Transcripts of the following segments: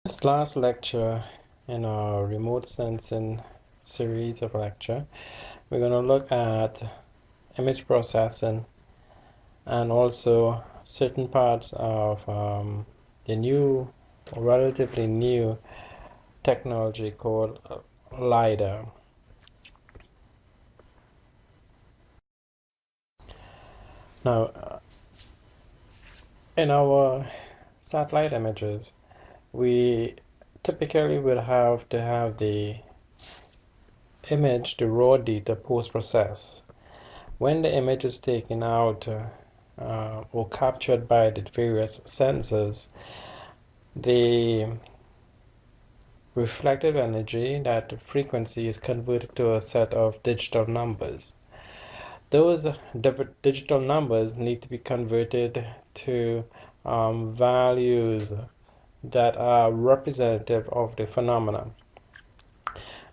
This last lecture in our remote sensing series of lecture, we're going to look at image processing and also certain parts of the new, relatively new technology called LIDAR. Now, in our satellite images, we typically will have to have the image, the raw data, post-processed. When the image is taken out or captured by the various sensors, the reflective energy, that frequency, is converted to a set of digital numbers. Those digital numbers need to be converted to values that are representative of the phenomenon.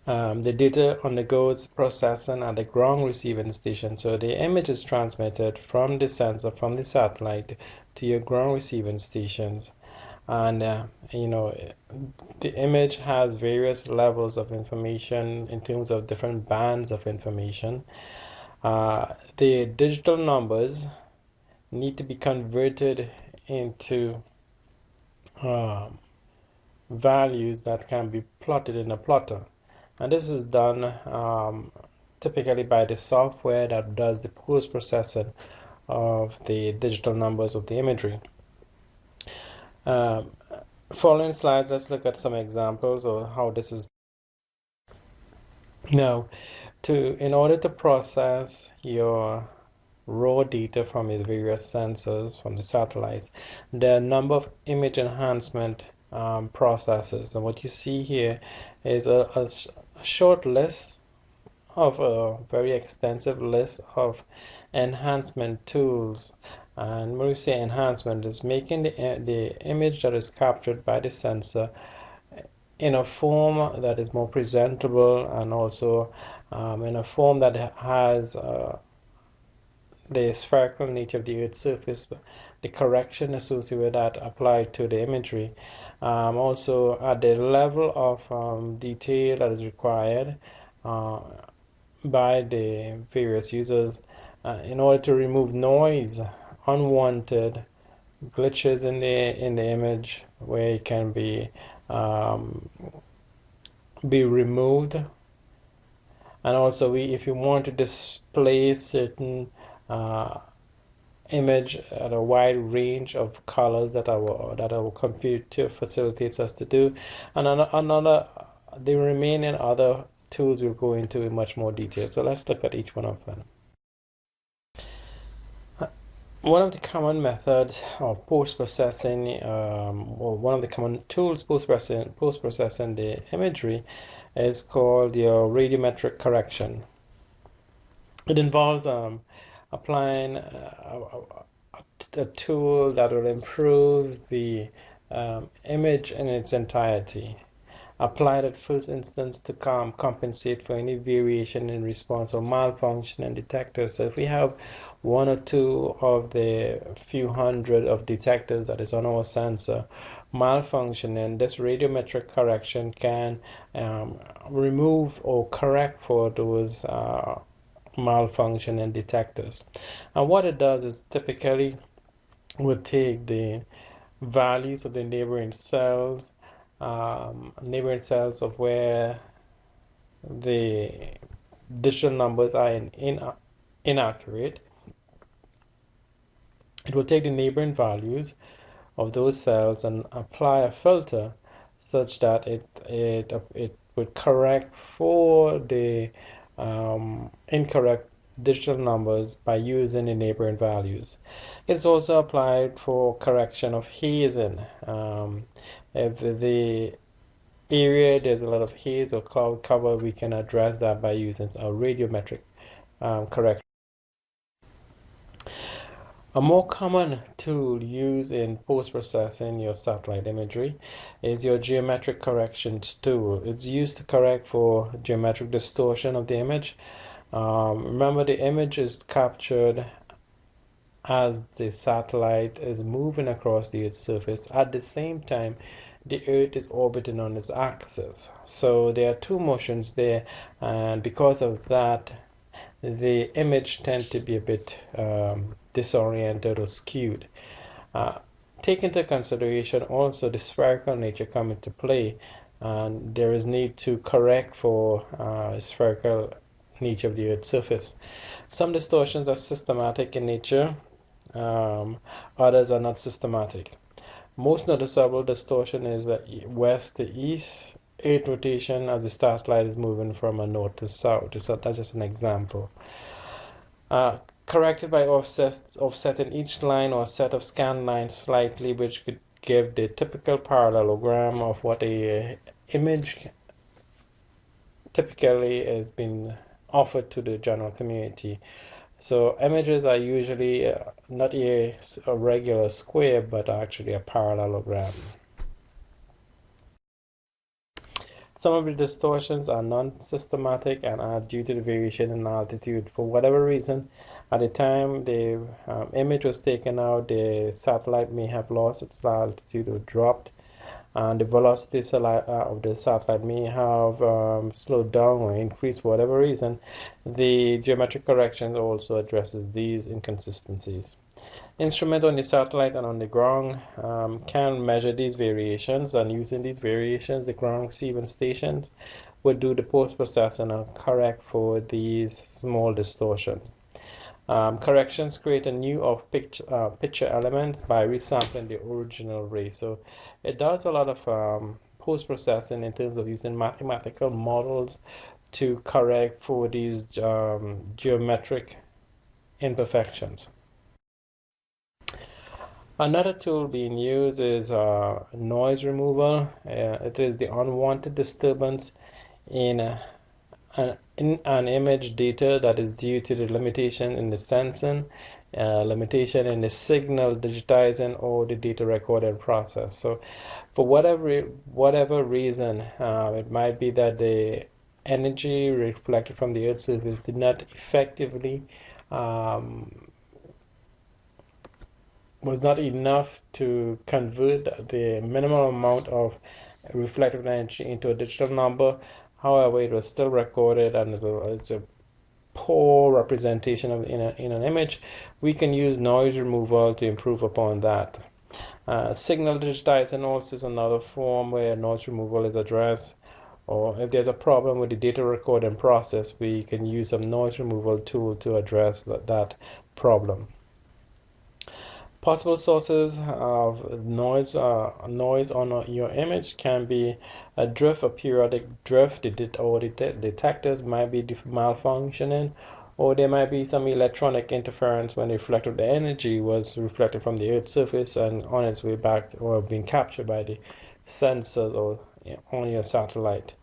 The data undergoes processing at the ground receiving station. So the image is transmitted from the sensor, from the satellite, to your ground receiving stations. And the image has various levels of information in terms of different bands of information. The digital numbers need to be converted into values that can be plotted in a plotter. And this is done typically by the software that does the post-processing of the digital numbers of the imagery. Following slides, let's look at some examples of how this is. Now, in order to process your raw data from your various sensors, from the satellites, there are a number of image enhancement processes. And what you see here is a short list of a very extensive list of enhancement tools. And when we say enhancement, is making the image that is captured by the sensor in a form that is more presentable, and also in a form that has the spherical nature of the Earth's surface, the correction associated with that applied to the imagery. Also at the level of detail that is required by the various users in order to remove noise, unwanted glitches in the image, where it can be removed. And also, if you want to display certain image at a wide range of colors that our computer facilitates us to do, and the remaining other tools will go into in much more detail. So let's look at each one of them. One of the common methods of post-processing, or one of the common tools post-processing the imagery, is called your radiometric correction. It involves applying a tool that will improve the image in its entirety, applied at first instance to compensate for any variation in response or malfunction in detectors. So if we have one or two of the few hundred of detectors that is on our sensor malfunctioning, this radiometric correction can remove or correct for those malfunctioning detectors. And what it does is typically would take the values of the neighboring cells of where the digital numbers are inaccurate. It will take the neighboring values of those cells and apply a filter such that it would correct for the incorrect digital numbers by using the neighboring values. It's also applied for correction of hazing. If the area there's a lot of haze or cloud cover, we can address that by using a radiometric correction. A more common tool used in post-processing your satellite imagery is your geometric corrections tool. It's used to correct for geometric distortion of the image. Remember, the image is captured as the satellite is moving across the Earth's surface. At the same time, the Earth is orbiting on its axis. So there are two motions there, and because of that, the image tends to be a bit disoriented or skewed. Take into consideration also the spherical nature come into play, and there is need to correct for spherical nature of the Earth's surface. Some distortions are systematic in nature, others are not systematic. Most noticeable distortion is the west to east Earth rotation as the satellite is moving from a north to south. That's just an example. Corrected by offsetting each line or set of scan lines slightly, which could give the typical parallelogram of what a image typically has been offered to the general community. So images are usually not a regular square, but actually a parallelogram. Some of the distortions are non-systematic and are due to the variation in altitude. For whatever reason, at the time the image was taken out, the satellite may have lost its altitude or dropped, and the velocity of the satellite may have slowed down or increased for whatever reason. The geometric corrections also addresses these inconsistencies. Instruments on the satellite and on the ground can measure these variations, and using these variations, the ground receiving stations would do the post-processing and correct for these small distortions. Corrections create a new of picture elements by resampling the original ray. So it does a lot of post-processing in terms of using mathematical models to correct for these geometric imperfections. Another tool being used is noise removal. It is the unwanted disturbance in an image data that is due to the limitation in the sensing, limitation in the signal digitizing, or the data recording process. So for whatever reason, it might be that the energy reflected from the Earth's surface did not effectively was not enough to convert the minimum amount of reflective energy into a digital number. However, it was still recorded, and it's a poor representation of in an image. We can use noise removal to improve upon that. Signal digitizing also is another form where noise removal is addressed. Or if there's a problem with the data recording process, we can use some noise removal tool to address that problem. Possible sources of noise on your image can be a drift, a periodic drift, or the detectors might be malfunctioning, or there might be some electronic interference when the reflected energy was reflected from the Earth's surface and on its way back or being captured by the sensors or on your satellite.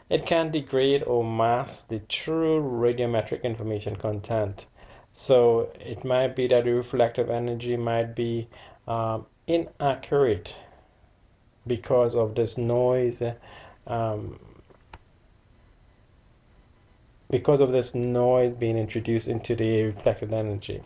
It can degrade or mask the true radiometric information content. So it might be that the reflective energy might be inaccurate because of this noise, being introduced into the reflected energy.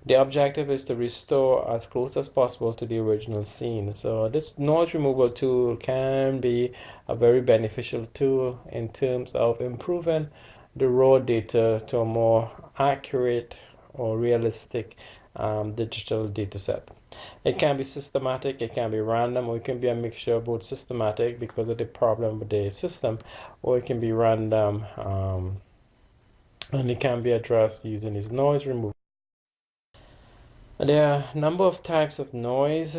The objective is to restore as close as possible to the original scene. So this noise removal tool can be a very beneficial tool in terms of improving the raw data to a more accurate or realistic digital data set. It can be systematic, it can be random, or it can be a mixture of both systematic because of the problem with the system, or it can be random and it can be addressed using this noise removal. There are a number of types of noise.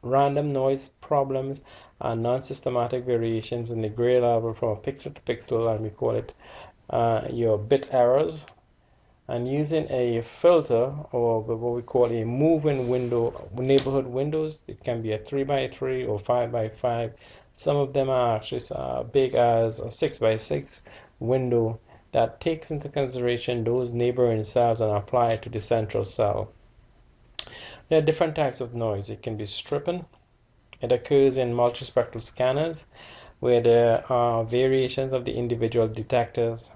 Random noise problems are non-systematic variations in the gray level from pixel to pixel, and we call it your bit errors. And using a filter, or what we call a moving window, neighborhood windows, it can be a 3x3 or 5x5. Some of them are actually big as a 6x6 window that takes into consideration those neighboring cells and apply it to the central cell. There are different types of noise. It can be stripping. It occurs in multispectral scanners where there are variations of the individual detectors.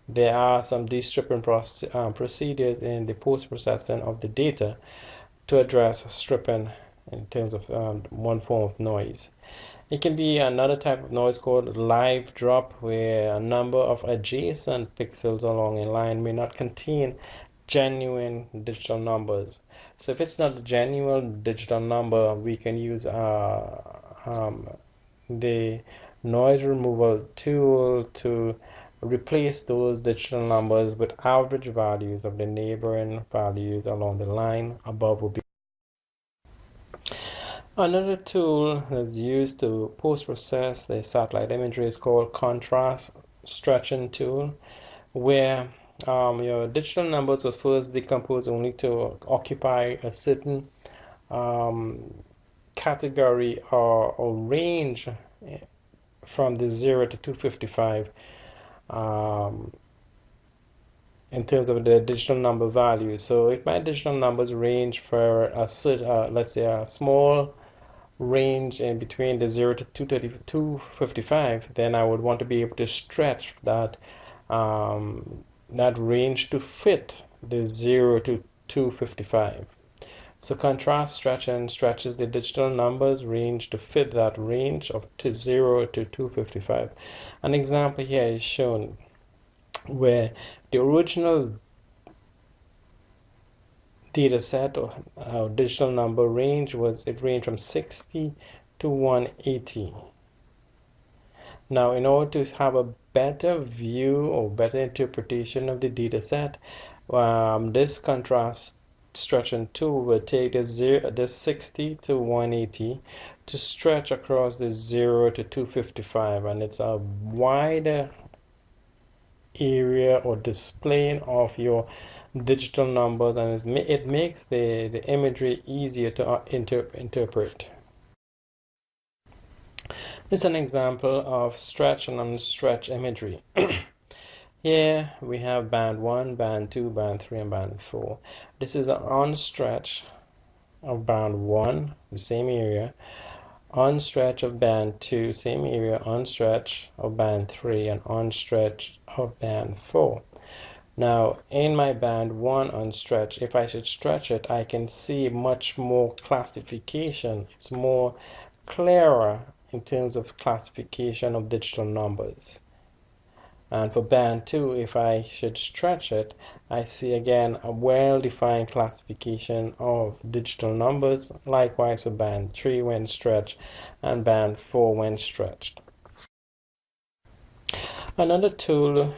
There are some de-stripping procedures in the post-processing of the data to address stripping in terms of one form of noise. It can be another type of noise called live drop, where a number of adjacent pixels along a line may not contain genuine digital numbers. So if it's not a genuine digital number, we can use the noise removal tool to replace those digital numbers with average values of the neighboring values along the line above will be. Another tool that's used to post-process the satellite imagery is called contrast stretching tool, where your digital numbers was first decomposed only to occupy a certain category or range from the 0 to 255 in terms of the digital number value. So if my digital numbers range for a let's say a small range in between the 0 to 255, then I would want to be able to stretch that that range to fit the 0 to 255. So contrast stretching stretches the digital numbers range to fit that range of 0 to 255. An example here is shown where the original data set or digital number range ranged from 60 to 180. Now, in order to have a better view or better interpretation of the data set, this contrast stretching tool will take the 60 to 180 to stretch across the 0 to 255, and it's a wider area or displaying of your digital numbers, and it makes the imagery easier to interpret. This is an example of stretch and unstretch imagery. Here we have band 1, band 2, band 3, and band 4. This is an unstretch of band 1, the same area, unstretch of band 2, same area, unstretch of band 3, and unstretch of band 4. Now, in my band 1 unstretch, if I should stretch it, I can see much more classification. It's more clearer in terms of classification of digital numbers. And for band 2, if I should stretch it, I see again a well-defined classification of digital numbers. Likewise for band 3 when stretched and band 4 when stretched. Another tool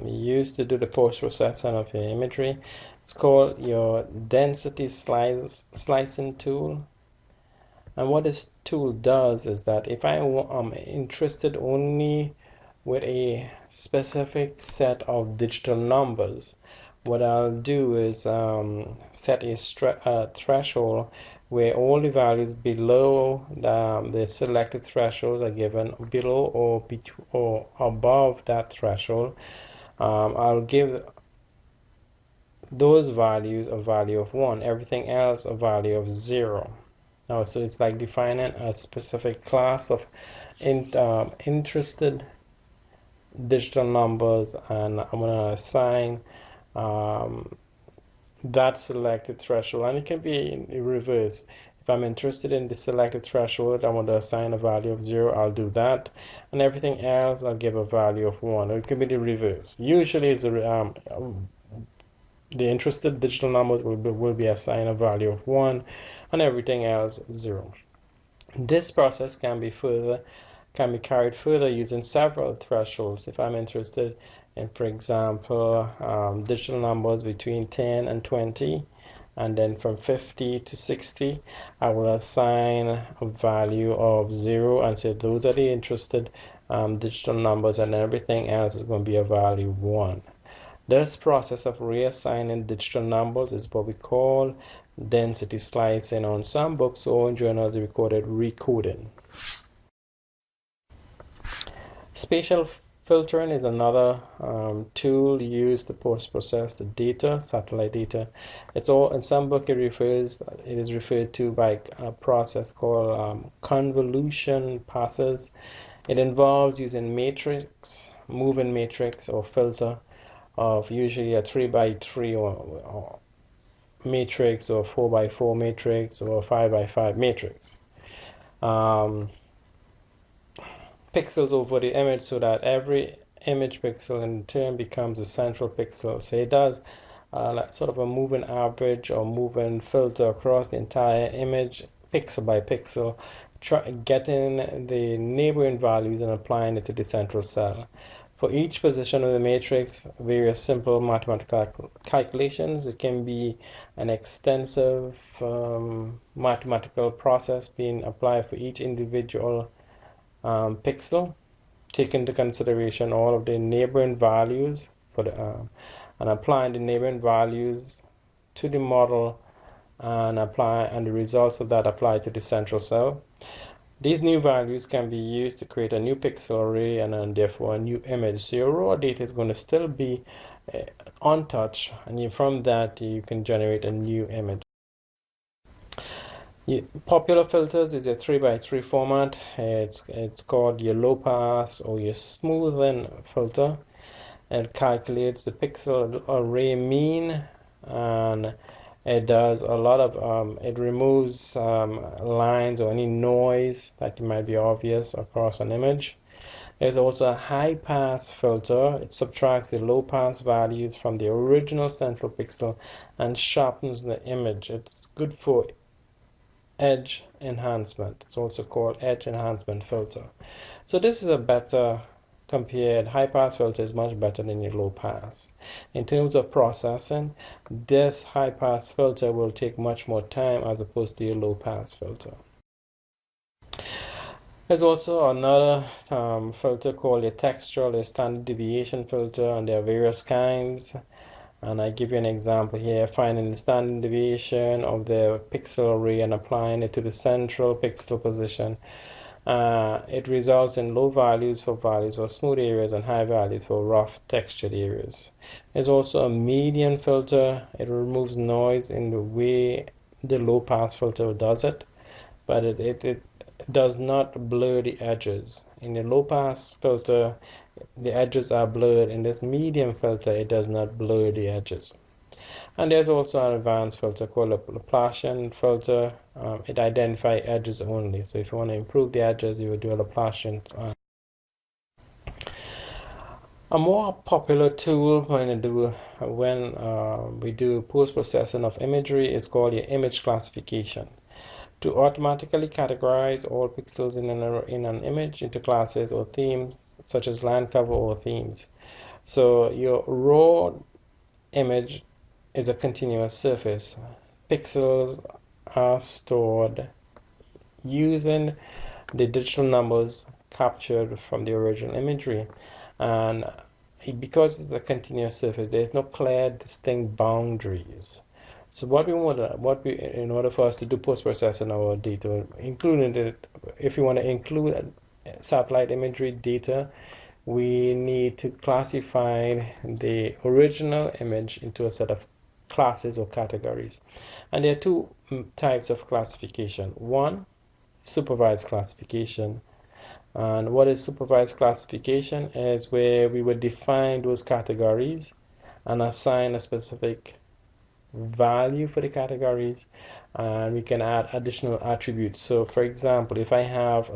used to do the post-processing of your imagery is called your density slicing tool. And what this tool does is that if I am interested only with a specific set of digital numbers, what I'll do is set a threshold where all the values below the selected threshold are given below or above that threshold. I'll give those values a value of 1, everything else a value of 0. Now, so it's like defining a specific class of interested digital numbers, and I'm going to assign that selected threshold, and it can be in reverse. If I'm interested in the selected threshold, I want to assign a value of 0, I'll do that, and everything else I'll give a value of 1. Or it can be the reverse. Usually it's the interested digital numbers will be assigned a value of 1 and everything else 0. This process can be carried further using several thresholds. If I'm interested in, for example, digital numbers between 10 and 20, and then from 50 to 60, I will assign a value of 0 and say those are the interested digital numbers, and everything else is going to be a value 1. This process of reassigning digital numbers is what we call density slicing. On some books or in journals, we call it recoding. Spatial filtering is another tool used to post-process the data, satellite data. It's all in some book it is referred to by a process called convolution passes. It involves using moving matrix or filter of usually a 3 by 3 or matrix or 4x4 matrix or 5x5 matrix. Pixels over the image so that every image pixel in turn becomes a central pixel. So it does like sort of a moving average or moving filter across the entire image pixel by pixel, getting the neighboring values and applying it to the central cell. For each position of the matrix, various simple mathematical calculations. It can be an extensive mathematical process being applied for each individual pixel, take into consideration all of the neighboring values for the and applying the neighboring values to the model and the results of that apply to the central cell. These new values can be used to create a new pixel array and therefore a new image. So your raw data is going to still be untouched, and from that you can generate a new image. Popular filters is a 3x3 format. It's called your low pass or your smoothing filter. It calculates the pixel array mean, and it does a lot of it removes lines or any noise that might be obvious across an image. There's also a high pass filter. It subtracts the low pass values from the original central pixel and sharpens the image. It's good for edge enhancement. It's also called edge enhancement filter. So this is a better compared. High pass filter is much better than your low pass. In terms of processing, this high pass filter will take much more time as opposed to your low pass filter. There's also another filter called a textual, a standard deviation filter, and there are various kinds. And I give you an example here, finding the standard deviation of the pixel array and applying it to the central pixel position. It results in low values for smooth areas and high values for rough textured areas. There's also a median filter. It removes noise in the way the low pass filter does it, but it does not blur the edges. In the low pass filter, the edges are blurred. In this median filter, it does not blur the edges. And there's also an advanced filter called a Laplacian filter. It identifies edges only. So if you want to improve the edges, you would do a Laplacian. A more popular tool when we do post-processing of imagery is called your image classification. To automatically categorize all pixels in an image into classes or themes, such as land cover or themes. So your raw image is a continuous surface. Pixels are stored using the digital numbers captured from the original imagery, and because it's a continuous surface, there is no clear, distinct boundaries. So in order for us to do post-processing our data, including if you want to include satellite imagery data, we need to classify the original image into a set of classes or categories. And there are two types of classification. One, supervised classification. And what is supervised classification is where we would define those categories and assign a specific value for the categories, and we can add additional attributes. So for example, if I have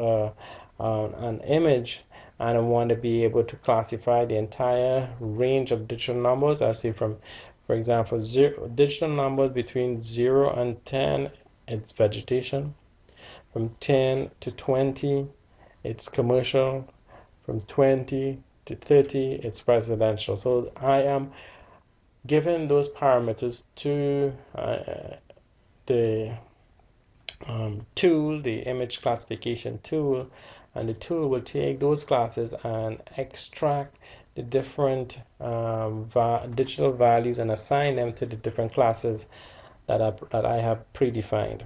an image and I want to be able to classify the entire range of digital numbers, I say for example, digital numbers between 0 and 10, it's vegetation. From 10 to 20, it's commercial. From 20 to 30, it's residential. So I am given those parameters to the tool, the image classification tool, and the tool will take those classes and extract the different digital values and assign them to the different classes that I have predefined.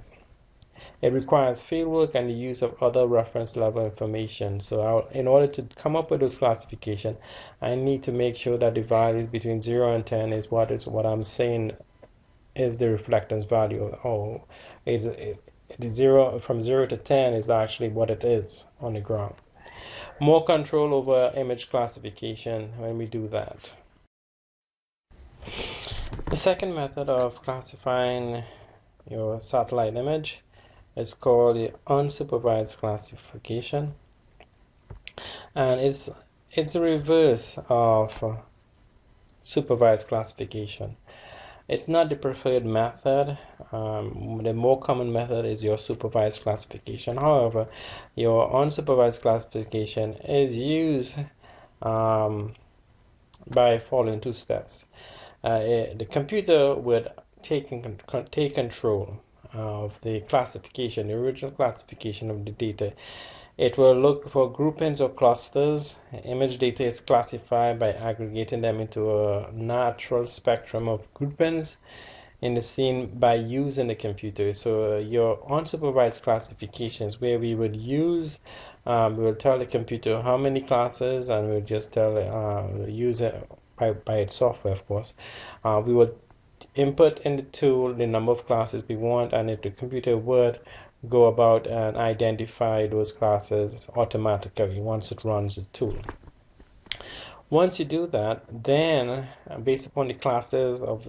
It requires fieldwork and the use of other reference level information. So in order to come up with those classification, I need to make sure that the values between 0 and 10 is what I'm saying is the reflectance value. The 0 from 0 to 10 is actually what it is on the ground. More control over image classification when we do that. The second method of classifying your satellite image is called the unsupervised classification, and it's a reverse of supervised classification. It's not the preferred method. The more common method is your supervised classification. However, your unsupervised classification is used by following two steps. The computer would take control of the classification, the original classification of the data. It will look for groupings or clusters. Image data is classified by aggregating them into a natural spectrum of groupings in the scene by using the computer. So your unsupervised classifications, where we would use, we will tell the computer how many classes, and we'll just tell the user by its software, of course. We would input in the tool the number of classes we want, and if the computer would go about and identify those classes automatically once it runs the tool. Once you do that, then based upon the classes of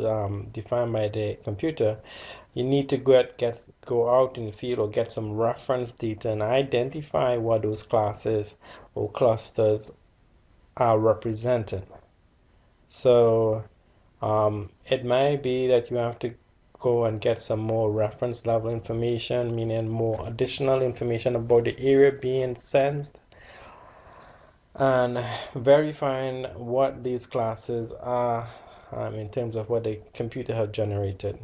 defined by the computer, you need to go out in the field or get some reference data and identify what those classes or clusters are representing. So it might be that you have to go and get some more reference level information, meaning more additional information about the area being sensed, and verifying what these classes are in terms of what the computer has generated.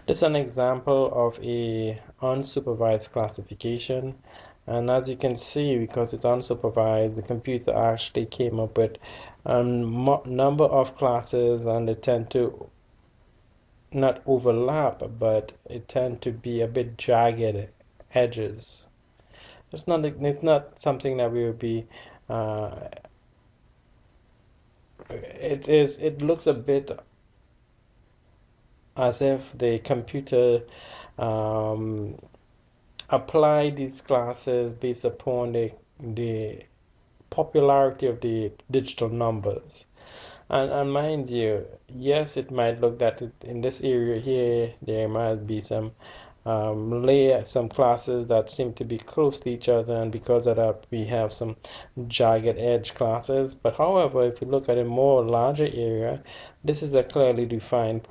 This is an example of a unsupervised classification, and as you can see, because it's unsupervised, the computer actually came up with a number of classes, and they tend to not overlap, but it tend to be a bit jagged edges. It's not something that we would be it looks a bit as if the computer applied these classes based upon the popularity of the digital numbers. And mind you, yes, it might look that in this area here there might be some some classes that seem to be close to each other, and because of that we have some jagged edge classes. But however, if you look at a more larger area, this is a clearly defined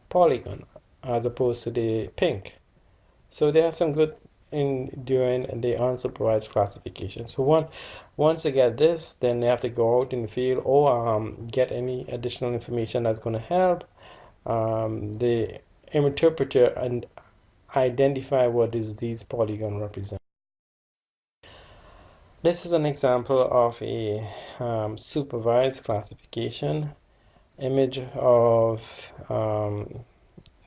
polygon as opposed to the pink. So there are some good in doing the unsupervised classification. So once they get this, then they have to go out in the field or get any additional information that's going to help the interpreter and identify what is these polygons represent. This is an example of a supervised classification image of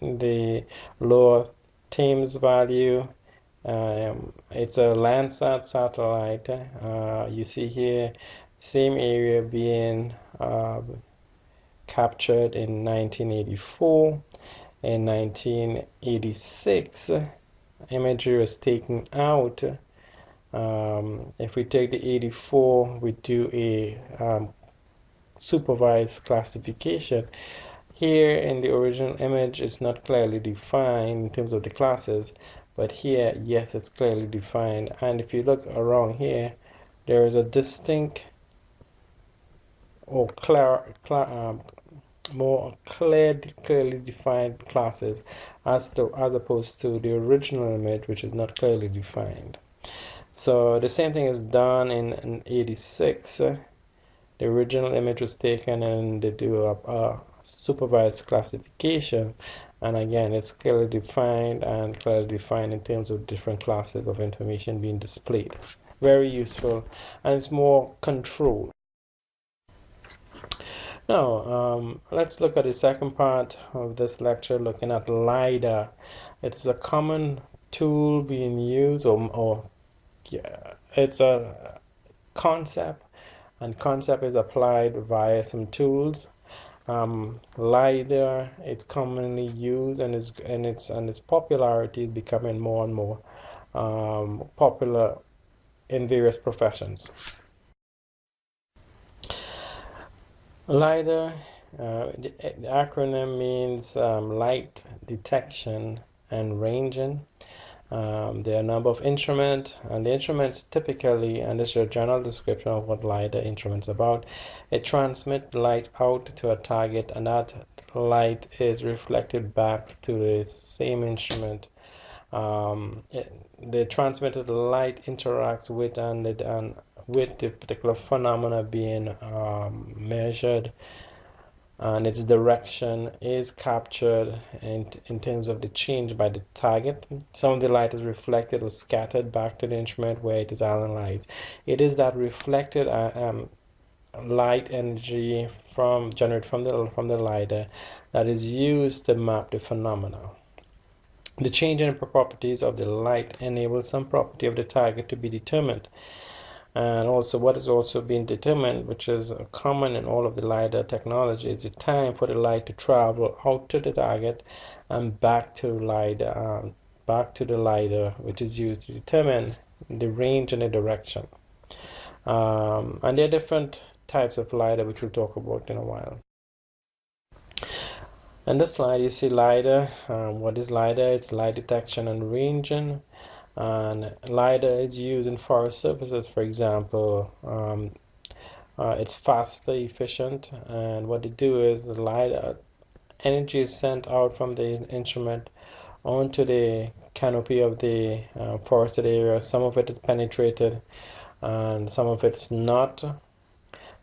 the lower Thames value. It's a Landsat satellite. You see here, same area being captured in 1984. In 1986, imagery was taken out. If we take the 84, we do a supervised classification. Here in the original image, it's not clearly defined in terms of the classes, but here, yes, it's clearly defined. And if you look around here, there is a distinct or more clearly defined classes as opposed to the original image, which is not clearly defined. So the same thing is done in 86. The original image was taken and they do a supervised classification, and again it's clearly defined in terms of different classes of information being displayed. Very useful, and it's more controlled. Now, let's look at the second part of this lecture, looking at LIDAR. It's a common tool being used, it's a concept, and concept is applied via some tools. LIDAR, it's commonly used, and its popularity is becoming more and more popular in various professions. LIDAR, the acronym means light detection and ranging. There are a number of instruments, and the instruments typically, and this is a general description of what LIDAR instruments about. It transmits light out to a target, and that light is reflected back to the same instrument. The transmitted light interacts with and with the particular phenomena being measured, and its direction is captured in terms of the change by the target. Some of the light is reflected or scattered back to the instrument where it is analyzed. It is that reflected light energy generated from the LiDAR that is used to map the phenomena. The change in properties of the light enables some property of the target to be determined. And also what is also being determined, which is common in all of the LiDAR technology, is the time for the light to travel out to the target and back to the LiDAR, which is used to determine the range and the direction. And there are different types of LiDAR, which we'll talk about in a while. In this slide, you see LiDAR. What is LiDAR? It's light detection and ranging. And LiDAR is used in forest services, for example. It's faster, efficient, and what they do is the LiDAR energy is sent out from the instrument onto the canopy of the forested area. Some of it is penetrated, and some of it's not.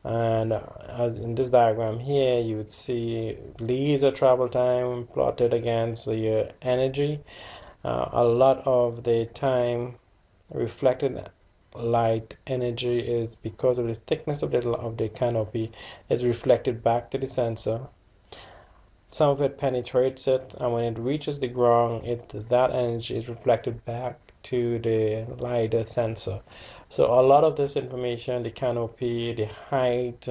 And as in this diagram here, you would see laser travel time plotted against your energy. A lot of the time reflected light energy is because of the thickness of the canopy is reflected back to the sensor. Some of it penetrates it, and when it reaches the ground, that energy is reflected back to the LiDAR sensor. So a lot of this information, the canopy, the height,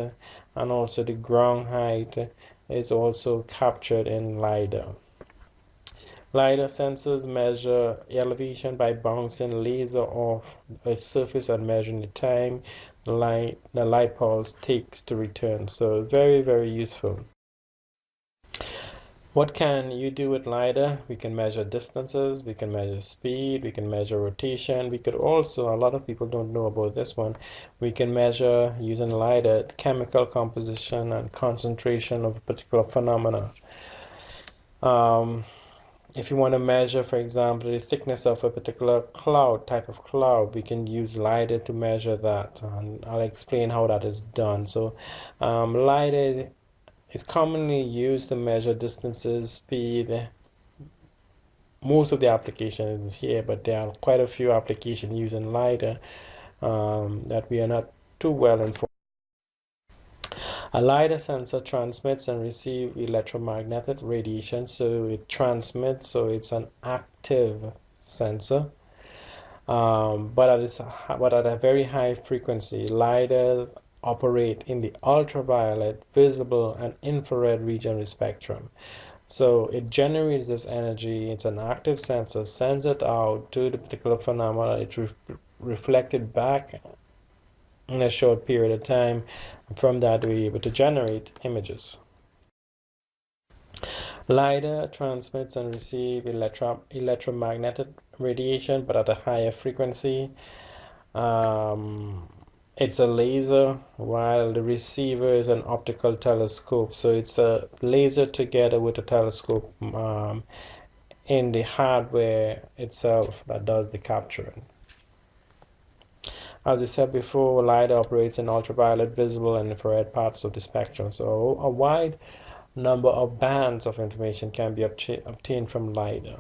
and also the ground height, is also captured in LiDAR. LiDAR sensors measure elevation by bouncing laser off a surface and measuring the time the light pulse takes to return. So very, very useful. What can you do with LiDAR? We can measure distances, we can measure speed, we can measure rotation. We could also, a lot of people don't know about this one, we can measure using LiDAR chemical composition and concentration of a particular phenomena. If you want to measure, for example, the thickness of a particular type of cloud, we can use LiDAR to measure that, and I'll explain how that is done. So LiDAR is commonly used to measure distances, speed. Most of the applications here, but there are quite a few applications using LiDAR that we are not too well informed. A LiDAR sensor transmits and receives electromagnetic radiation, so it transmits, so it's an active sensor. But at a very high frequency. LiDARs operate in the ultraviolet, visible, and infrared region of the spectrum. So it generates this energy. It's an active sensor, sends it out to the particular phenomena. It's reflected back in a short period of time. From that, we're able to generate images. LiDAR transmits and receives electromagnetic radiation, but at a higher frequency. It's a laser, while the receiver is an optical telescope. So it's a laser together with a telescope in the hardware itself that does the capturing. As I said before, LiDAR operates in ultraviolet, visible, and infrared parts of the spectrum. So a wide number of bands of information can be obtained from LiDAR.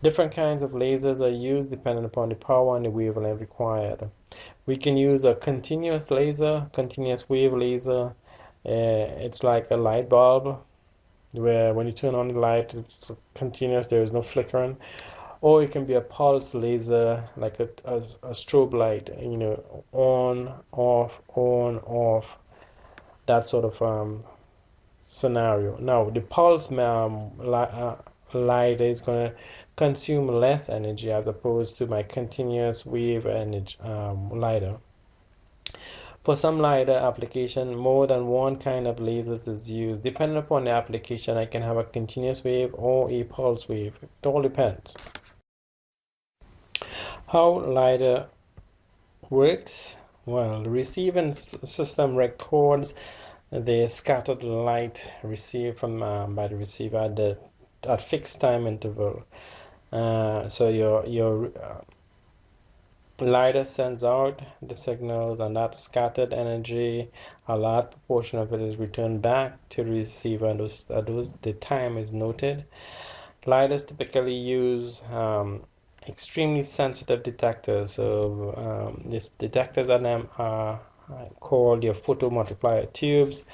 Different kinds of lasers are used depending upon the power and the wavelength required. We can use a continuous laser, continuous wave laser. It's like a light bulb where when you turn on the light, it's continuous, there is no flickering. Or it can be a pulse laser, like a strobe light, on, off, that sort of scenario. Now, the pulse light is going to consume less energy as opposed to my continuous wave energy LiDAR. For some LiDAR application, more than one kind of lasers is used. Depending upon the application, I can have a continuous wave or a pulse wave. It all depends. How LiDAR works? Well, the receiving system records the scattered light received from by the receiver at fixed time interval. So your LiDAR sends out the signals, and that scattered energy, a large proportion of it is returned back to the receiver, and the time is noted. LiDARs typically use extremely sensitive detectors. So these detectors are called your photomultiplier tubes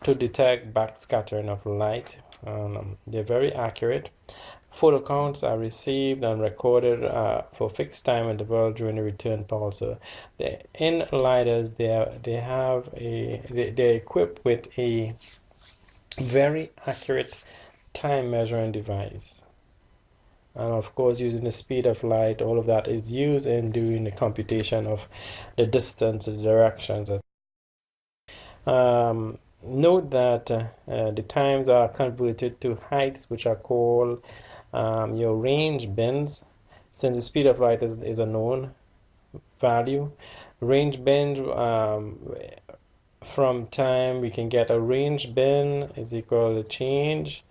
to detect backscattering of light. They're very accurate. Photo counts are received and recorded for fixed time interval during the return pulse. So in LiDARs, they're equipped with a very accurate time measuring device. And of course, using the speed of light, all of that is used in doing the computation of the distance, the directions. Note that the times are converted to heights, which are called your range bins. Since the speed of light is a known value, range bin from time, we can get a range bin is equal to change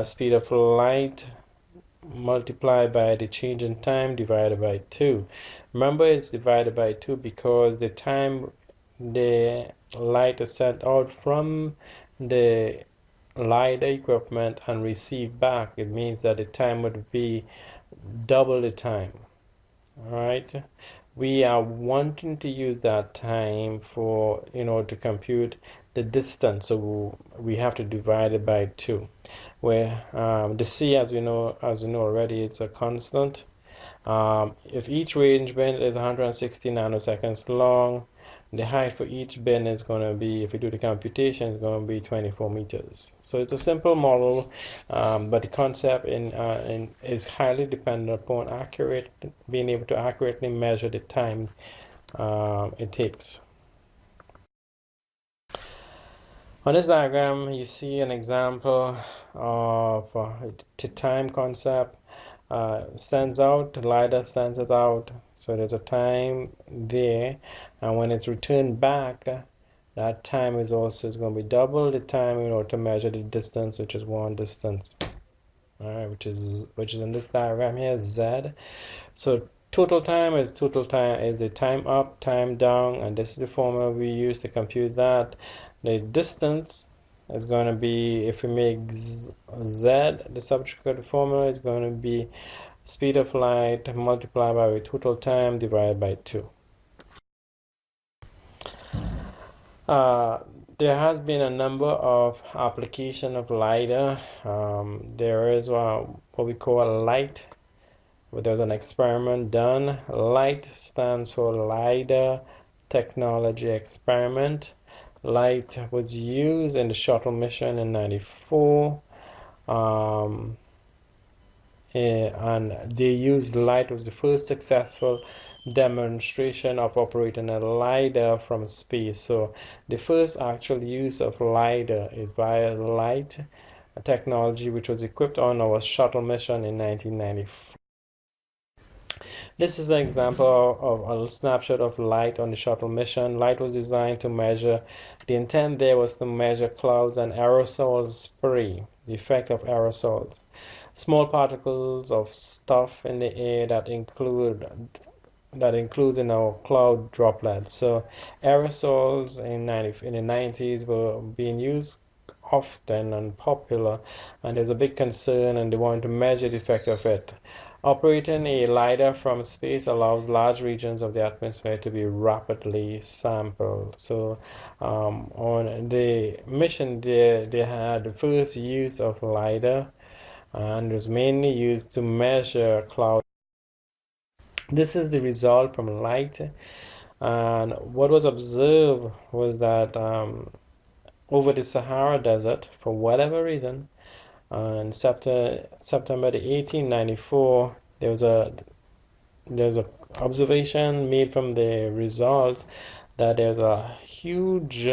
speed of light multiplied by the change in time divided by 2. Remember, it's divided by 2 because the time the light is sent out from the LiDAR equipment and received back, it means that the time would be double the time. All right, we are wanting to use that time for to compute the distance, so we have to divide it by 2, where the c, as we know already, it's a constant. If each range band is 160 nanoseconds long, the height for each bin is going to be, if we do the computation, is going to be 24 meters. So it's a simple model, but the concept is highly dependent upon being able to accurately measure the time it takes. On this diagram, you see an example of the time concept. Sends out, the LiDAR sends it out, so there's a time there, and when it's returned back, that time is going to be double the time in order to measure the distance, which is one distance. All right, which is in this diagram here, Z. So total time is the time up, time down, and this is the formula we use to compute that. The distance is going to be, if we make Z the subject of the formula, is going to be speed of light multiplied by total time divided by 2. There has been a number of application of LiDAR. There is what we call LIGHT. There's an experiment done. LIGHT stands for LiDAR Technology Experiment. LIGHT was used in the shuttle mission in '94. And they used LIGHT. Was the first successful demonstration of operating a LiDAR from space. So the first actual use of LiDAR is via LIGHT technology, which was equipped on our shuttle mission in 1994. This is an example of a snapshot of LIGHT on the shuttle mission. LIGHT was designed to measure, the intent there was to measure clouds and aerosol spray, the effect of aerosols. Small particles of stuff in the air that includes in our cloud droplets. So aerosols in the 90s were being used often and popular, and there's a big concern, and they want to measure the effect of it. Operating a LiDAR from space allows large regions of the atmosphere to be rapidly sampled. So on the mission there, they had the first use of LiDAR, and it was mainly used to measure clouds. This is the result from LIGHT, and what was observed was that over the Sahara Desert, for whatever reason, on September 1894, there's a observation made from the results that there's a huge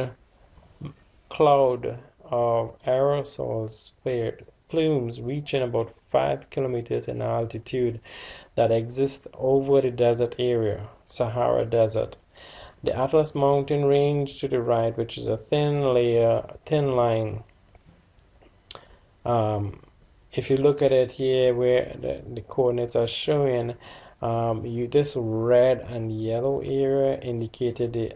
cloud of aerosol plumes reaching about 5 kilometers in altitude that exist over the desert area, Sahara Desert. The Atlas Mountain Range to the right, which is a thin line. If you look at it here, where the coordinates are showing, this red and yellow area indicated the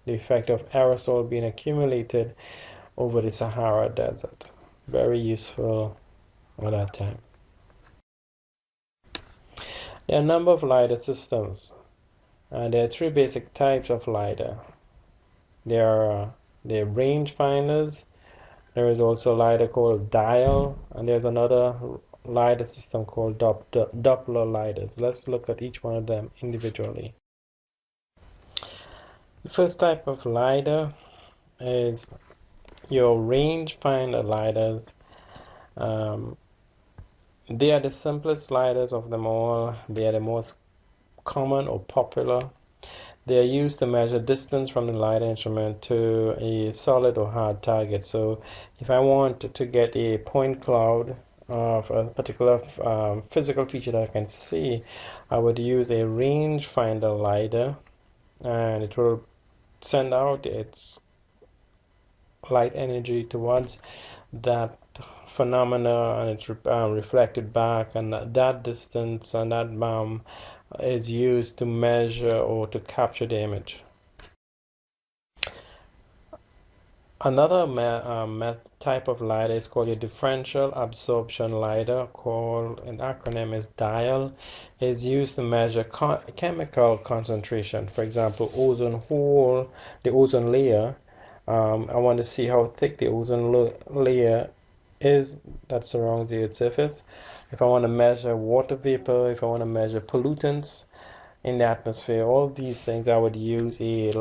effect of aerosol being accumulated over the Sahara Desert. Very useful at that time. There are a number of LIDAR systems. There are three basic types of LIDAR. There are the range finders. There is also a LIDAR called dial, and there's another LIDAR system called Doppler LIDARs. Let's look at each one of them individually. The first type of LIDAR is your range finder LIDARs. They are the simplest LIDARs of them all. They are the most common or popular. They are used to measure distance from the LIDAR instrument to a solid or hard target. So if I want to get a point cloud of a particular physical feature that I can see, I would use a rangefinder LIDAR, and it will send out its light energy towards that phenomena, and it's reflected back, and that distance and that is used to measure or to capture the image. Another type of LIDAR is called a differential absorption LIDAR, called an acronym is DIAL. Is used to measure chemical concentration. For example, ozone hole, the ozone layer. I want to see how thick the ozone layer is that surrounds the Earth's surface. If I want to measure water vapor, if I want to measure pollutants in the atmosphere, all these things, I would use a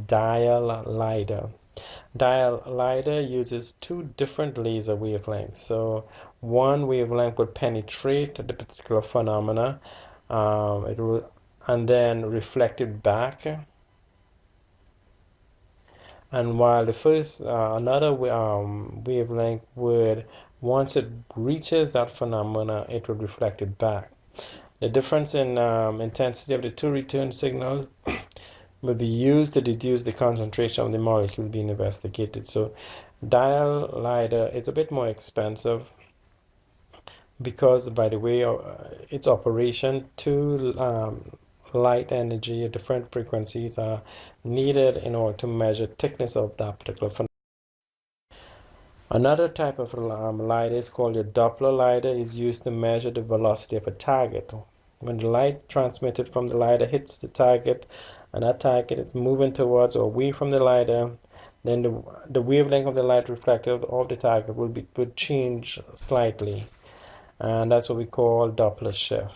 dial LIDAR. Dial LIDAR uses two different laser wavelengths. So one wavelength would penetrate the particular phenomena, and then reflect it back. And while the first, another wavelength would, once it reaches that phenomena, it would reflect it back. The difference in intensity of the two return signals will be used to deduce the concentration of the molecule being investigated. So dial LIDAR is a bit more expensive because, by the way, its operation, two light energy at different frequencies are needed in order to measure thickness of that particular phenomenon. Another type of LIDAR is called a Doppler LIDAR. Is used to measure the velocity of a target. When the light transmitted from the LIDAR hits the target, and that target is moving towards or away from the LIDAR, then the wavelength of the light reflected of the target would change slightly, and that's what we call Doppler shift.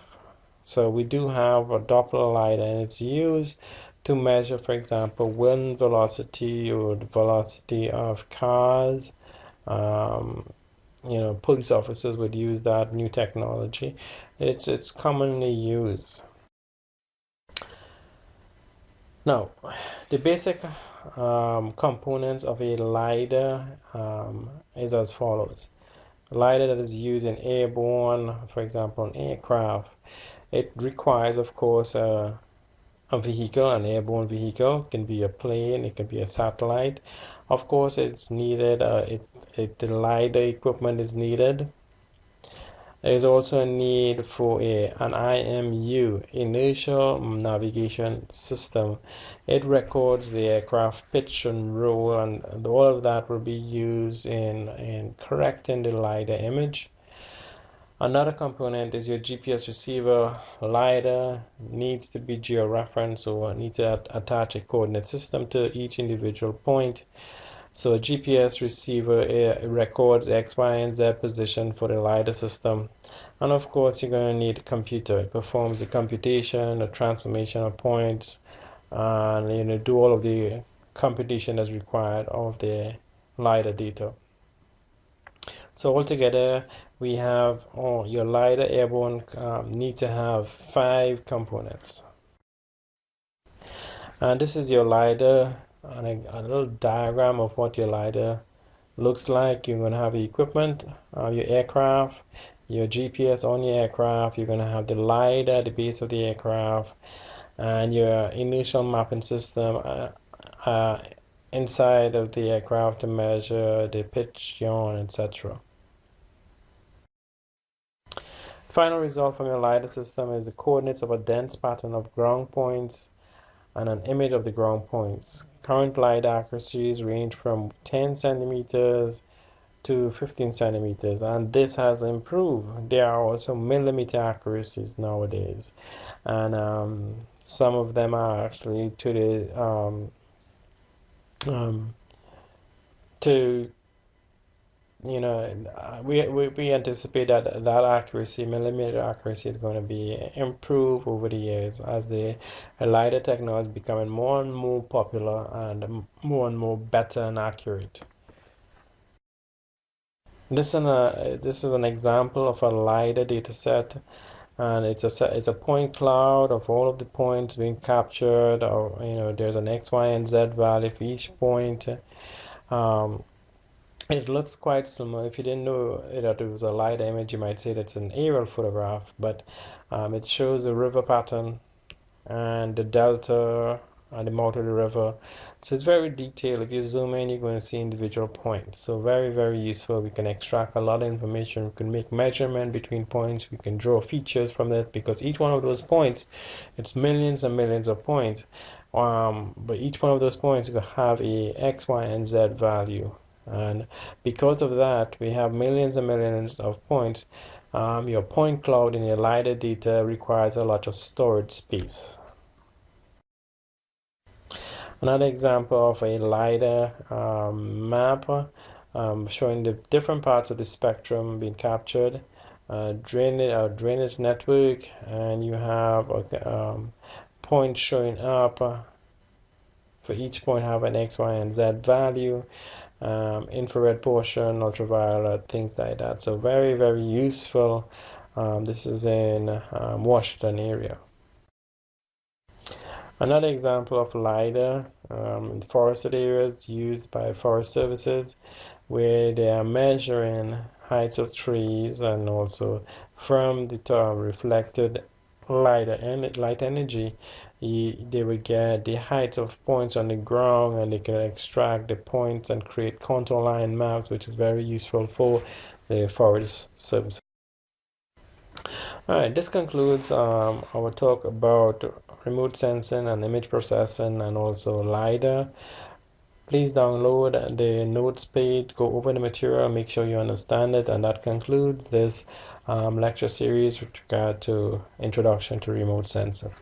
So we do have a Doppler LIDAR, and it's used to measure, for example, wind velocity or the velocity of cars. Police officers would use that new technology. It's commonly used. Now, the basic components of a LIDAR is as follows. LIDAR that is used in airborne, for example, an aircraft. It requires, of course, a vehicle, an airborne vehicle. It can be a plane, it can be a satellite. Of course, it's needed, the LIDAR equipment is needed. There is also a need for an IMU, inertial navigation system. It records the aircraft pitch and roll, and all of that will be used in correcting the LIDAR image. Another component is your GPS receiver. LIDAR needs to be georeferenced, or need to attach a coordinate system to each individual point. So a GPS receiver records X, Y, and Z position for the LIDAR system. And of course, you're going to need a computer. It performs the computation, the transformation of points, and do all of the computation that's required of the LIDAR data. So altogether, we have your LIDAR airborne need to have 5 components. And this is your LIDAR, and a little diagram of what your LIDAR looks like. You're going to have the equipment, your aircraft, your GPS on your aircraft. You're going to have the LIDAR at the base of the aircraft, and your initial mapping system uh, inside of the aircraft to measure the pitch, yaw, etc. Final result from your LiDAR system is the coordinates of a dense pattern of ground points and an image of the ground points. Current LiDAR accuracies range from 10 centimeters to 15 centimeters, and this has improved. There are also millimeter accuracies nowadays, and some of them are actually to the um, to we anticipate that accuracy, millimeter accuracy, is going to be improved over the years as the LiDAR technology is becoming more and more popular and more better and accurate. This is an example of a LiDAR data set, and it's a point cloud of all of the points being captured, or there's an X, Y, and Z value for each point. Um, It looks quite similar. If you didn't know that it was a LiDAR image, you might say that's an aerial photograph, but it shows the river pattern and the delta and the mouth of the river. So it's very detailed. If you zoom in, you're going to see individual points. So very, very useful. We can extract a lot of information. We can make measurement between points. We can draw features from that because each one of those points, it's millions and millions of points. But each one of those points will have a X, Y, and Z value. And because of that, we have millions and millions of points. Your point cloud in your LiDAR data requires a lot of storage space. Another example of a LiDAR map showing the different parts of the spectrum being captured, drainage network, and you have points showing up. For each point have an X, Y, and Z value. Infrared portion, ultraviolet, things like that. So very, very useful. This is in Washington area. Another example of LiDAR in forested areas used by forest services where they are measuring heights of trees and also from the reflected light energy they will get the heights of points on the ground, and they can extract the points and create contour line maps, which is very useful for the forest service. All right, this concludes our talk about remote sensing and image processing and also LiDAR. Please download the notes page, go over the material, make sure you understand it, and that concludes this lecture series with regard to Introduction to Remote Sensing.